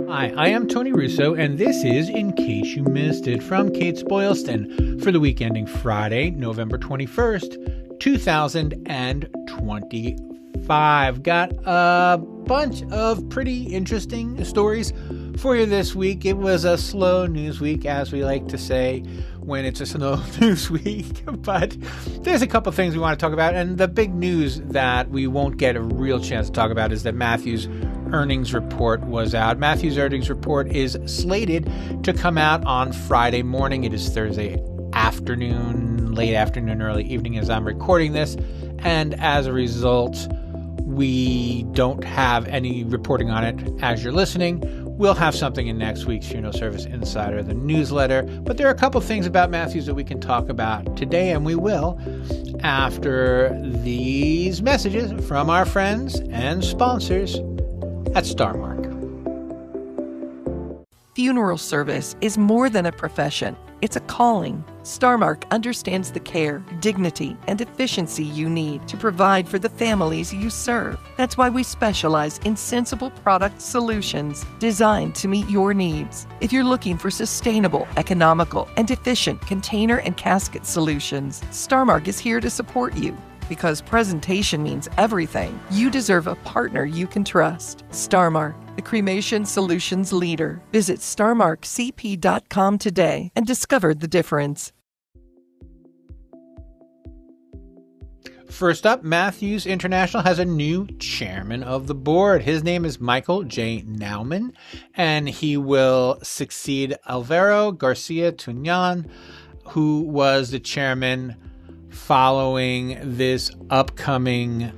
Hi, I am Tony Russo, and this is In Case You Missed It from Kates-Boylston for the week ending Friday, November 21st, 2025. Got a bunch of pretty interesting stories for you this week. It was a slow news week, as we like to say when it's a slow news week, but there's a couple things we want to talk about, and the big news that we won't get a real chance to talk about is that Matthew's earnings report was out. Matthew's earnings report is slated to come out on Friday morning. It is Thursday afternoon, late afternoon, early evening as I'm recording this, and as a result, we don't have any reporting on it as you're listening. We'll have something in next week's Funeral Service Insider, the newsletter, but there are a couple things about Matthews that we can talk about today, and we will after these messages from our friends and sponsors at Starmark. Funeral service is more than a profession. It's a calling. Starmark understands the care, dignity, and efficiency you need to provide for the families you serve. That's why we specialize in sensible product solutions designed to meet your needs. If you're looking for sustainable, economical, and efficient container and casket solutions, Starmark is here to support you. Because presentation means everything, you deserve a partner you can trust. Starmark, the cremation solutions leader. Visit starmarkcp.com today and discover the difference. First up, Matthews International has a new chairman of the board. His name is Michael J. Nauman, and he will succeed Alvaro Garcia Tuñan, who was the chairman following this upcoming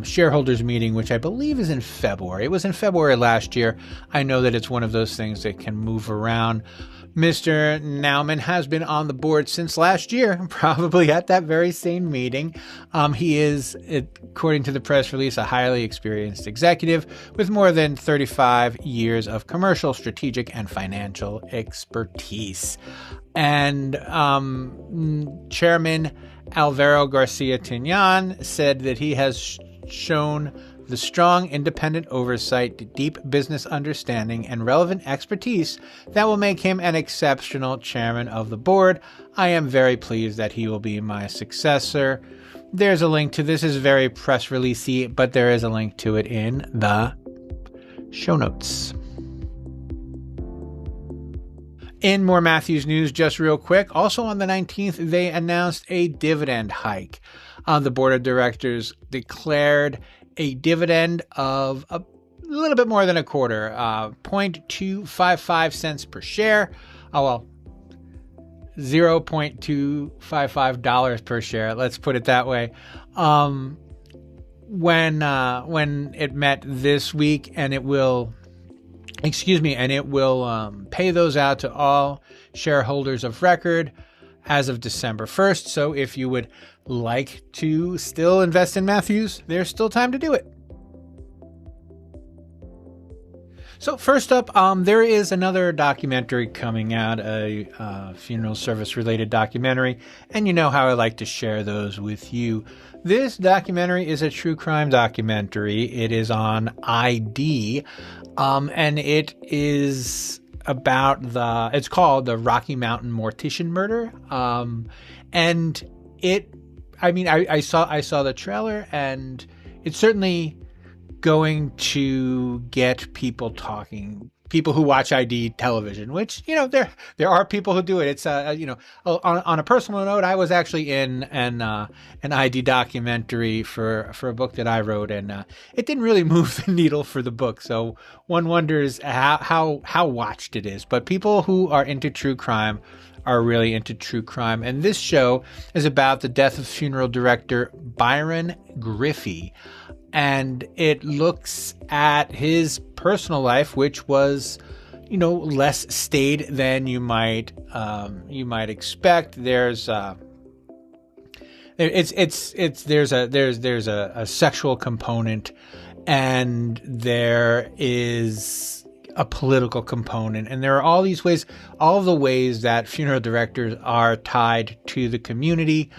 shareholders meeting, which I believe is in February. It was in February last year. I know that it's one of those things that can move around. Mr. Nauman has been on the board since last year, probably at that very same meeting. He is, according to the press release, a highly experienced executive with more than 35 years of commercial, strategic, and financial expertise. And Chairman Alvaro Garcia Tuñan said that he has shown the strong independent oversight, deep business understanding, and relevant expertise that will make him an exceptional chairman of the board. I am very pleased that he will be my successor. There's a link to this. Is very press releasey, but there is a link to it in the show notes. In more Matthews news, just real quick, also on the 19th, they announced a dividend hike. The board of directors declared a dividend of a little bit more than a quarter, 0.255 cents per share. $0.255 per share. Let's put it that way. When it met this week, and it will pay those out to all shareholders of record as of December 1st. So if you would like to still invest in Matthews, there's still time to do it. So first up, there is another documentary coming out, a funeral service related documentary, and you know how I like to share those with you. This documentary is a true crime documentary. It is on ID, and it is about it's called the Rocky Mountain Mortician Murder. And I saw the trailer, and it's certainly going to get people talking, people who watch ID television, which, there are people who do it. It's, on a personal note, I was actually in an ID documentary for a book that I wrote, and it didn't really move the needle for the book. So one wonders how watched it is. But people who are into true crime are really into true crime. And this show is about the death of funeral director Byron Griffey. And it looks at his personal life, which was, less staid than you might expect. There's a sexual component, and there is a political component, and there are all these ways, all of the ways that funeral directors are tied to the community.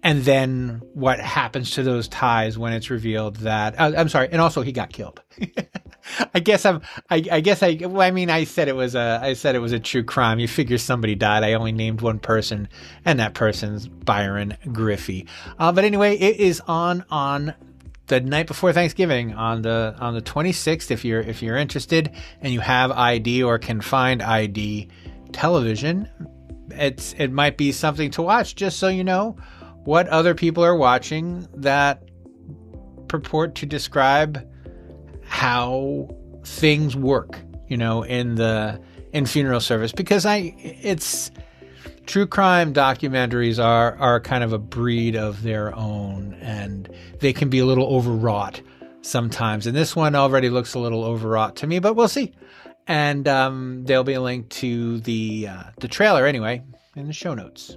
And then what happens to those ties when it's revealed that, I'm sorry. And also he got killed. I said it was a true crime. You figure somebody died. I only named one person, and that person's Byron Griffey. But anyway, it is on the night before Thanksgiving on the 26th. If you're interested and you have ID or can find ID television, it might be something to watch, just so you know what other people are watching that purport to describe how things work, in funeral service. Because it's true crime documentaries are kind of a breed of their own, and they can be a little overwrought sometimes. And this one already looks a little overwrought to me, but we'll see. And there'll be a link to the trailer anyway in the show notes.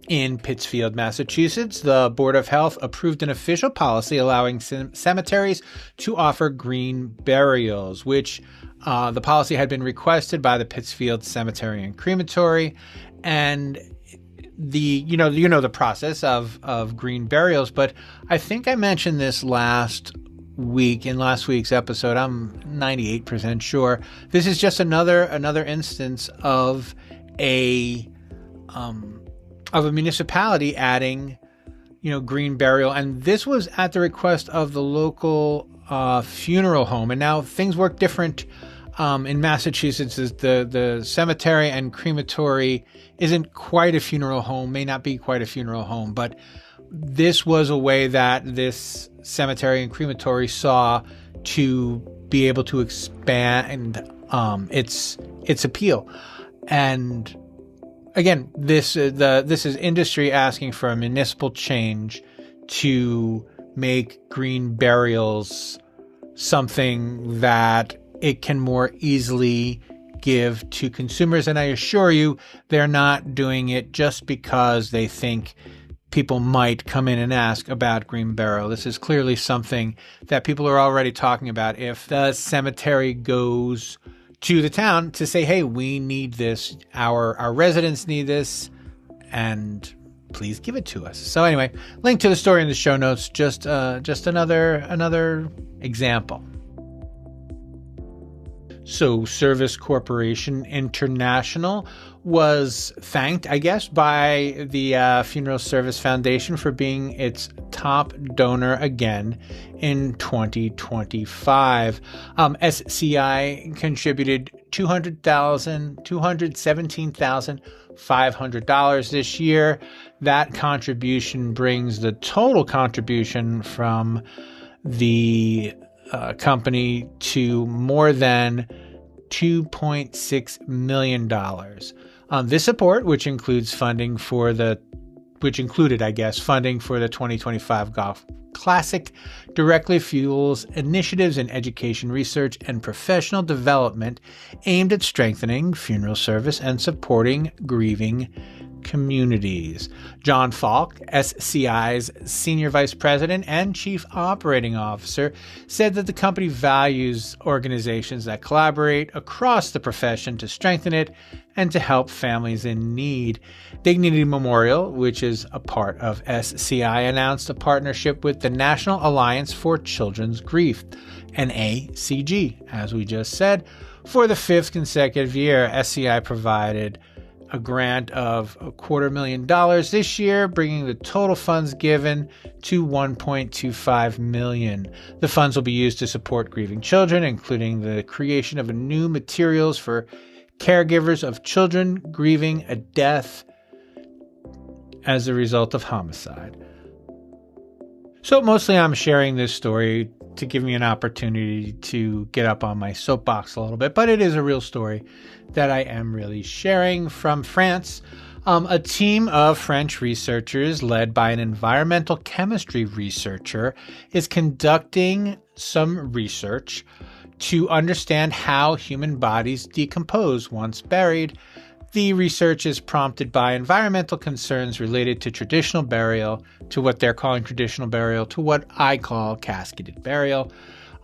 In Pittsfield, Massachusetts, the Board of Health approved an official policy allowing cemeteries to offer green burials, which the policy had been requested by the Pittsfield Cemetery and Crematory. And the process of green burials, but I think I mentioned this last week in last week's episode. I'm 98% sure. This is just another instance of a municipality adding, green burial. And this was at the request of the local funeral home. And now things work different in Massachusetts. The cemetery and crematory isn't quite a funeral home, may not be quite a funeral home, but this was a way that this cemetery and crematory saw to be able to expand its appeal. And again, this is industry asking for a municipal change to make green burials something that it can more easily give to consumers. And I assure you, they're not doing it just because they think people might come in and ask about green burial. This is clearly something that people are already talking about. If the cemetery goes to the town to say, hey, we need this, our residents need this, and please give it to us. So anyway, link to the story in the show notes, just another example. So Service Corporation International was thanked, I guess, by the Funeral Service Foundation for being its top donor again in 2025. SCI contributed $217,500 this year. That contribution brings the total contribution from the company to more than $2.6 million. This support, which included, funding for the 2025 Golf Classic, directly fuels initiatives in education, research, and professional development aimed at strengthening funeral service and supporting grieving communities. John Falk, SCI's Senior Vice President and Chief Operating Officer, said that the company values organizations that collaborate across the profession to strengthen it and to help families in need. Dignity Memorial, which is a part of SCI, announced a partnership with the National Alliance for Children's Grief, NACG, as we just said. For the fifth consecutive year, SCI provided a grant of $250,000 this year, bringing the total funds given to $1.25 million. The funds will be used to support grieving children, including the creation of new materials for caregivers of children grieving a death as a result of homicide. So mostly I'm sharing this story to give me an opportunity to get up on my soapbox a little bit, but it is a real story that I am really sharing from France. A team of French researchers led by an environmental chemistry researcher is conducting some research to understand how human bodies decompose once buried. The research is prompted by environmental concerns related to traditional burial, to what they're calling traditional burial, to what I call casketed burial,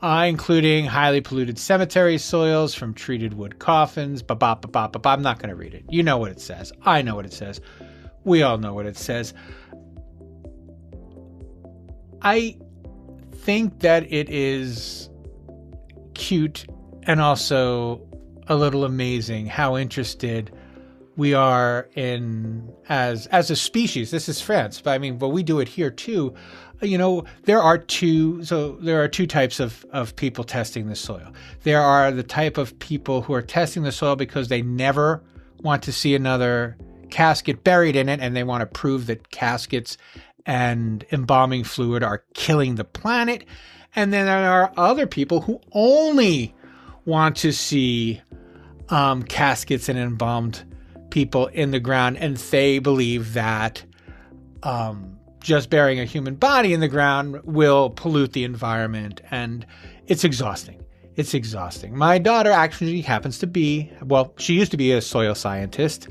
including highly polluted cemetery soils from treated wood coffins. I'm not going to read it. You know what it says. I know what it says. We all know what it says. I think that it is cute and also a little amazing how interested we are in as a species. This is France, but we do it here too. There are two types of people testing the soil. There are the type of people who are testing the soil because they never want to see another casket buried in it, and they want to prove that caskets and embalming fluid are killing the planet. And then there are other people who only want to see caskets and embalmed people in the ground, and they believe that just burying a human body in the ground will pollute the environment, and it's exhausting. It's exhausting. My daughter actually happens to be, she used to be a soil scientist.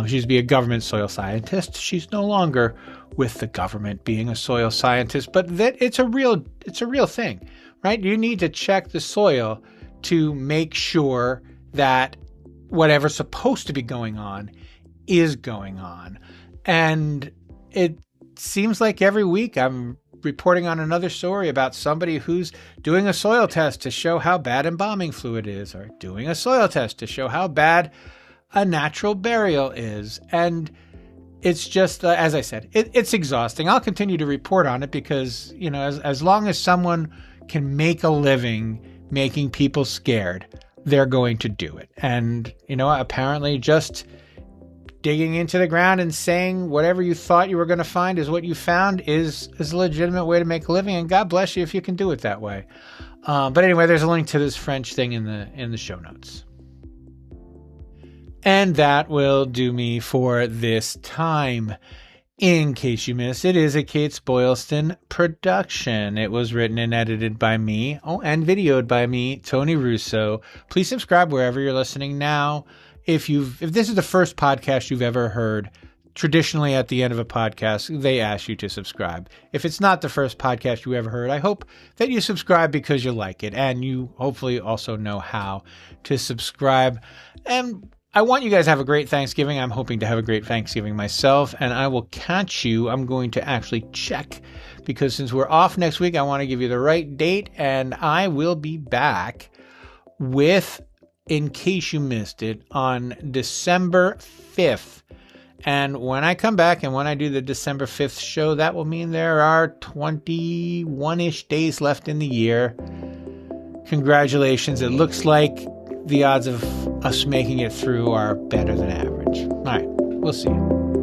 She used to be a government soil scientist. She's no longer with the government being a soil scientist, but that it's a real thing, right? You need to check the soil to make sure that whatever's supposed to be going on is going on. And it seems like every week I'm reporting on another story about somebody who's doing a soil test to show how bad embalming fluid is, or doing a soil test to show how bad a natural burial is. And it's just, as I said, it's exhausting. I'll continue to report on it because, as long as someone can make a living making people scared, they're going to do it. And, apparently just digging into the ground and saying whatever you thought you were going to find is what you found is a legitimate way to make a living. And God bless you if you can do it that way. But anyway, there's a link to this French thing in the show notes. And that will do me for this time. In case you missed, it is a Kates-Boylston production. It was written and edited by me, and videoed by me, Tony Russo. Please subscribe wherever you're listening now. If this is the first podcast you've ever heard, traditionally at the end of a podcast, they ask you to subscribe. If it's not the first podcast you ever heard, I hope that you subscribe because you like it, and you hopefully also know how to subscribe. And I want you guys to have a great Thanksgiving. I'm hoping to have a great Thanksgiving myself, and I will catch you. I'm going to actually check because since we're off next week, I want to give you the right date, and I will be back with, in case you missed it, on December 5th. And when I come back and when I do the December 5th show, that will mean there are 21-ish days left in the year. Congratulations. It looks like the odds of us making it through are better than average. All right, we'll see you.